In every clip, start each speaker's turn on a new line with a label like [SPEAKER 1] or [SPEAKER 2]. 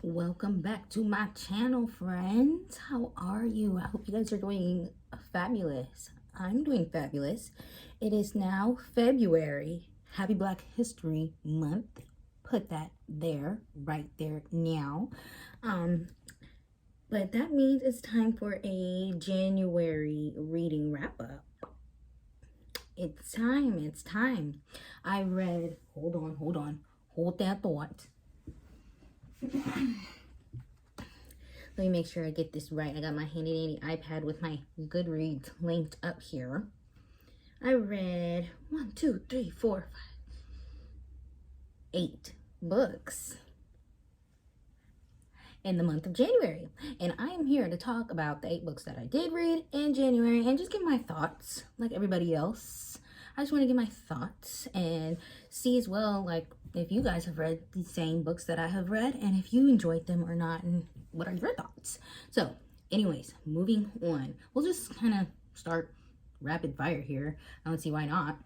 [SPEAKER 1] Welcome back to my channel, friends. How are you? I hope you guys are doing fabulous. I'm doing fabulous. It is now February. Happy Black History Month. Put that there, right there now. But that means it's time for a January reading wrap up. It's time. I read, hold on, hold that thought. Let me make sure I get this right. I got my handy dandy iPad with my Goodreads linked up here. I read 8 books in the month of January. And I am here to talk about the 8 books that I did read in January and just give my thoughts like everybody else. I just want to give my thoughts and see as well, like, if you guys have read the same books that I have read and if you enjoyed them or not and what are your thoughts. So anyways, moving on. We'll just kind of start rapid fire here. I don't see why not.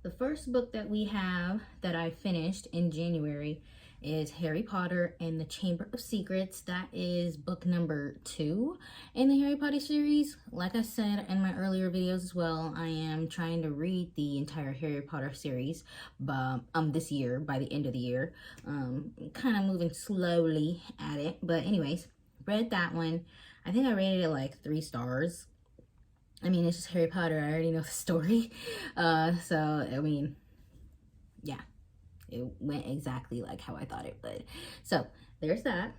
[SPEAKER 1] The first book that we have that I finished in January is Harry Potter and the Chamber of Secrets. That is book number 2 in the Harry Potter series. Like I said in my earlier videos as well, I am trying to read the entire Harry Potter series this year, by the end of the year. Kind of moving slowly at it, but anyways, read that one. I think I rated it like 3 stars. I mean, it's just Harry Potter. I already know the story. So, I mean, yeah, it went exactly like how I thought it would. So, there's that.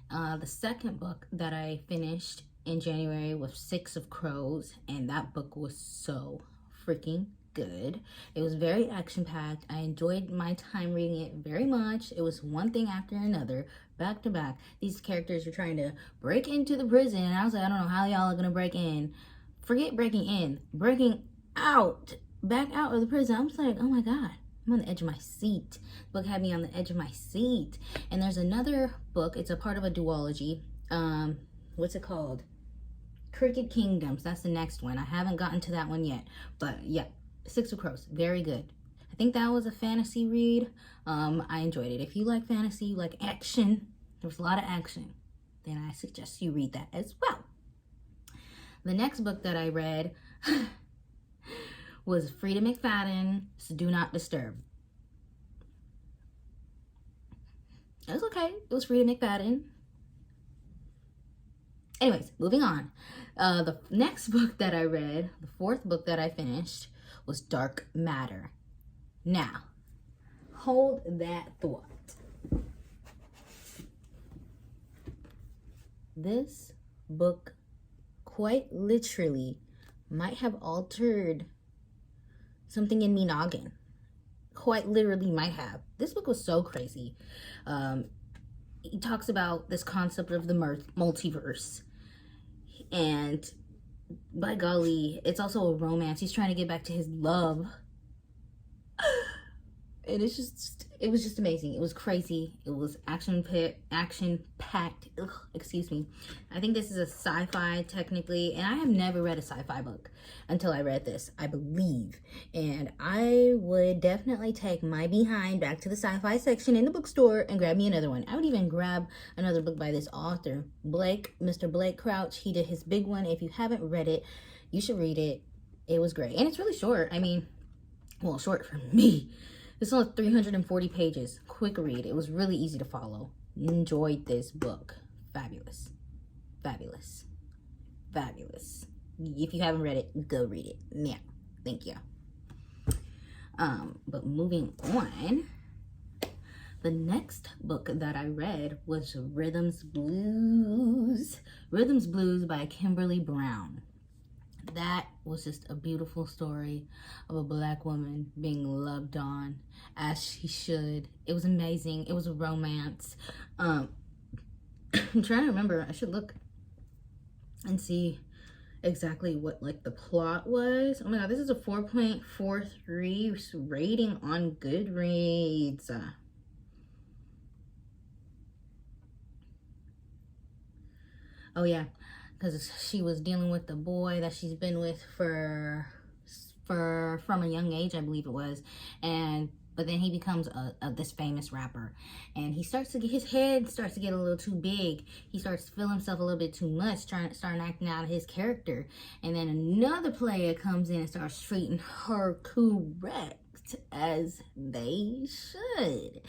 [SPEAKER 1] The second book that I finished in January was Six of Crows, and that book was so freaking good. It was very action-packed. I enjoyed my time reading it very much. It was one thing after another, back to back. These characters are trying to break into the prison, and I was like, I don't know how y'all are gonna break in. Forget breaking in, breaking out, back out of the prison. I was like, oh my God, I'm on the edge of my seat. The book had me on the edge of my seat. And there's another book, it's a part of a duology. What's it called? Crooked Kingdoms, that's the next one. I haven't gotten to that one yet, but yeah, Six of Crows, very good. I think that was a fantasy read. I enjoyed it. If you like fantasy, you like action, there's a lot of action, then I suggest you read that as well. The next book that I read was Freida McFadden's Do Not Disturb. It was okay. It was Freida McFadden. Anyways, moving on. The next book that I read, the 4th book that I finished, was Dark Matter. Now, hold that thought. This book quite literally might have altered something in me noggin. Quite literally might have. This book was so crazy. He talks about this concept of the multiverse. And by golly, it's also a romance. He's trying to get back to his love. And it was just amazing. It was crazy. It was action-packed. Excuse me. I think this is a sci-fi technically, and I have never read a sci-fi book until I read this, I believe. And I would definitely take my behind back to the sci-fi section in the bookstore and grab me another one. I would even grab another book by this author, Mr. Blake Crouch. He did his big one. If you haven't read it, you should read it. It was great. And it's really short. I mean, well, short for me. It's only 340 pages. Quick read. It was really easy to follow. Enjoyed this book. Fabulous. Fabulous. Fabulous. If you haven't read it, go read it now. Thank you. But moving on, the next book that I read was Rhythms Blues. Rhythms Blues by Kimberly Brown. That was just a beautiful story of a Black woman being loved on as she should. It was amazing. It was a romance. I'm trying to remember. I should look and see exactly what like the plot was. Oh my God, this is a 4.43 rating on Goodreads. Oh yeah, because she was dealing with the boy that she's been with from a young age, I believe it was, and But then he becomes this famous rapper, and he starts to get, his head starts to get a little too big. He starts to feel himself a little bit too much, starting acting out his character. And then another player comes in and starts treating her correct, as they should.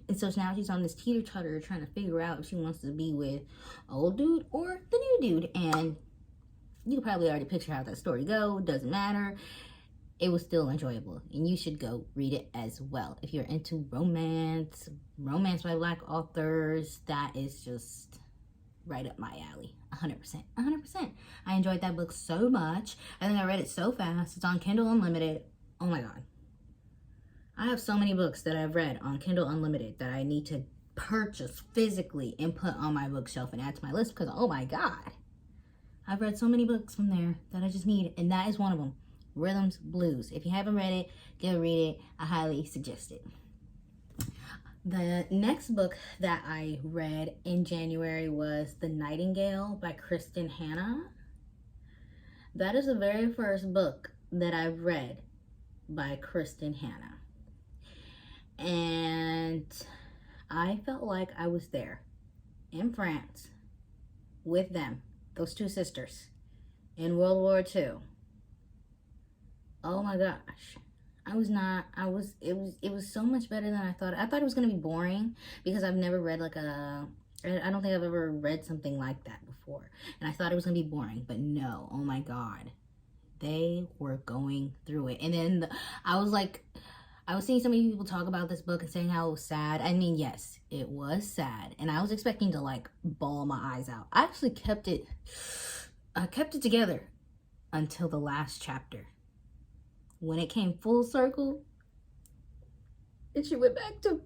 [SPEAKER 1] And so now she's on this teeter-totter trying to figure out if she wants to be with old dude or the new dude. And you can probably already picture how that story goes. Doesn't matter. It was still enjoyable, and you should go read it as well. If you're into romance by Black authors, that is just right up my alley. 100%. I enjoyed that book so much. I think I read it so fast. It's on Kindle Unlimited. Oh my God. I have so many books that I've read on Kindle Unlimited that I need to purchase physically and put on my bookshelf and add to my list, because oh my God, I've read so many books from there that I just need, and that is one of them. Rhythms Blues. If you haven't read it, go read it. I highly suggest it. The next book that I read in January was The Nightingale by Kristin Hannah. That is the very first book that I've read by Kristin Hannah. And I felt like I was there in France with them, those two sisters, in World War II. Oh my gosh. It was so much better than I thought. I thought it was going to be boring because I've never read I don't think I've ever read something like that before. And I thought it was going to be boring, but no. Oh my God. They were going through it. And then I was seeing so many people talk about this book and saying how it was sad. I mean, yes, it was sad. And I was expecting to bawl my eyes out. I actually kept it together until the last chapter. When it came full circle, and she went back to,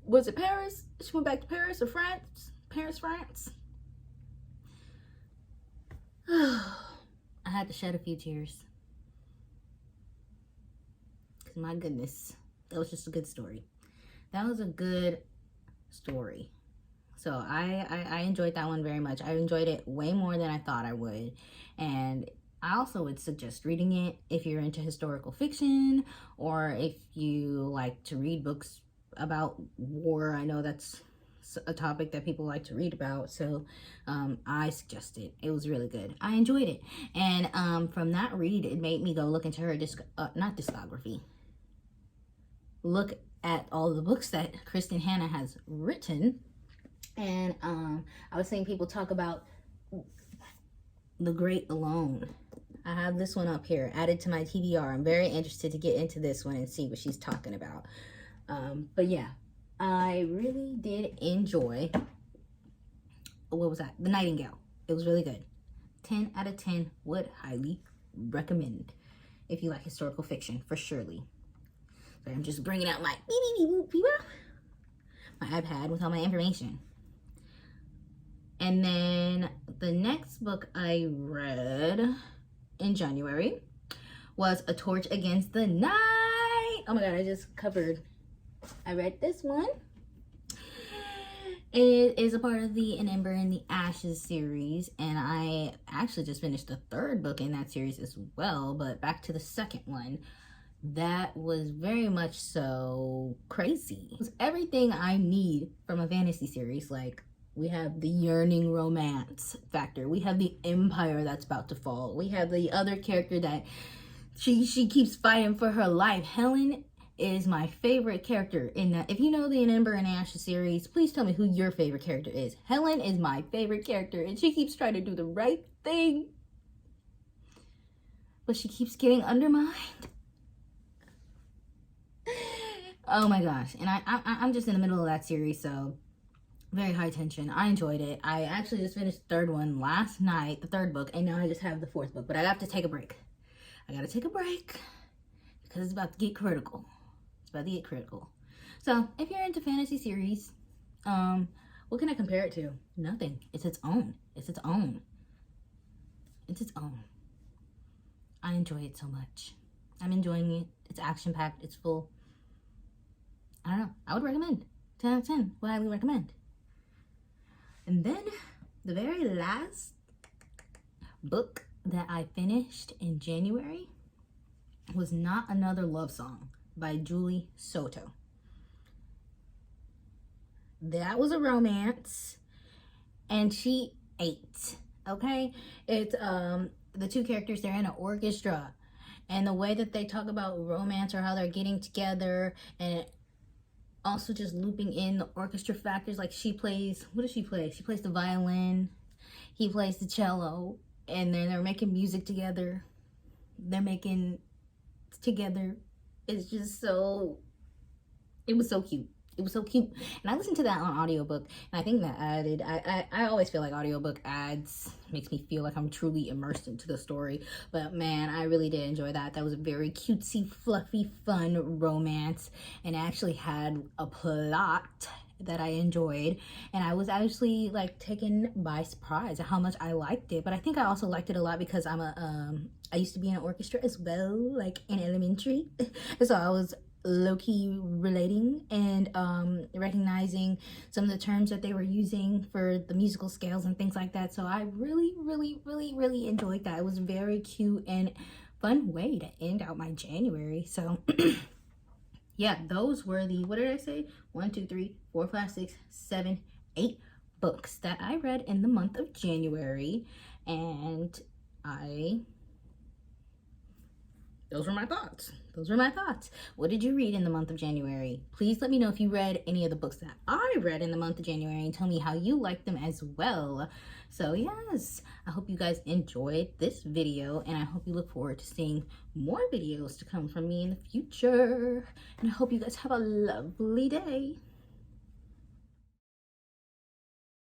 [SPEAKER 1] was it Paris? She went back to Paris or France? Paris, France. I had to shed a few tears. Because my goodness, that was just a good story. That was a good story. So I enjoyed that one very much. I enjoyed it way more than I thought I would. And I also would suggest reading it if you're into historical fiction, or if you like to read books about war. I know that's a topic that people like to read about, so I suggest it. It was really good. I enjoyed it. And from that read, it made me go look into her not discography. Look at all the books that Kristin Hannah has written. And I was seeing people talk about The Great Alone. I have this one up here added to my TBR. I'm very interested to get into this one and see what she's talking about. But yeah, I really did enjoy, what was that? The Nightingale. It was really good. 10 out of 10 would highly recommend if you like historical fiction, for surely. So I'm just bringing out my iPad with all my information. And then the next book I read in January was A Torch Against the Night. Oh my God, I read this one. It is a part of the An Ember in the Ashes series, and I actually just finished the third book in that series as well. But back to the second one, that was very much so crazy. It was everything I need from a fantasy series. We have the yearning romance factor. We have the empire that's about to fall. We have the other character that she keeps fighting for her life. Helen is my favorite character in that. If you know the An Ember and Ashes series, please tell me who your favorite character is. Helen is my favorite character, and she keeps trying to do the right thing, but she keeps getting undermined. Oh my gosh. And I'm just in the middle of that series, so very high tension. I enjoyed it. I actually just finished the third one last night, the third book, and now I just have the fourth book. But I have to take a break. I gotta take a break because it's about to get critical. So if you're into fantasy series, what can I compare it to? Nothing. It's its own. I enjoy it so much. I'm enjoying it. It's action-packed. It's full. I don't know. I would recommend. 10 out of 10. Would highly recommend. And then the very last book that I finished in January was Not Another Love Song by Julie Soto. that was a romance, and she ate. Okay, it's the two characters, they're in an orchestra, and the way that they talk about romance or how they're getting together, and also just looping in the orchestra factors. Like, she plays, what does she play? She plays the violin, he plays the cello, and then they're making music together. They're making together. It's just so, it was so cute. It was so cute. And I listened to that on audiobook, and I think that added, I always feel like audiobook adds, makes me feel like I'm truly immersed into the story. But man, I really did enjoy that. That was a very cutesy, fluffy, fun romance, and actually had a plot that I enjoyed, and I was actually like taken by surprise at how much I liked it. But I think I also liked it a lot because I used to be in an orchestra as well, like in elementary. So I was low-key relating and recognizing some of the terms that they were using for the musical scales and things like that. So I really enjoyed that. It was a very cute and fun way to end out my January. So yeah, those were the, what did I say? 1, 2, 3, 4, 5, 6, 7, 8 books that I read in the month of January. And those were my thoughts. Those were my thoughts. What did you read in the month of January? Please let me know if you read any of the books that I read in the month of January, and tell me how you liked them as well. So yes, I hope you guys enjoyed this video, and I hope you look forward to seeing more videos to come from me in the future. And I hope you guys have a lovely day.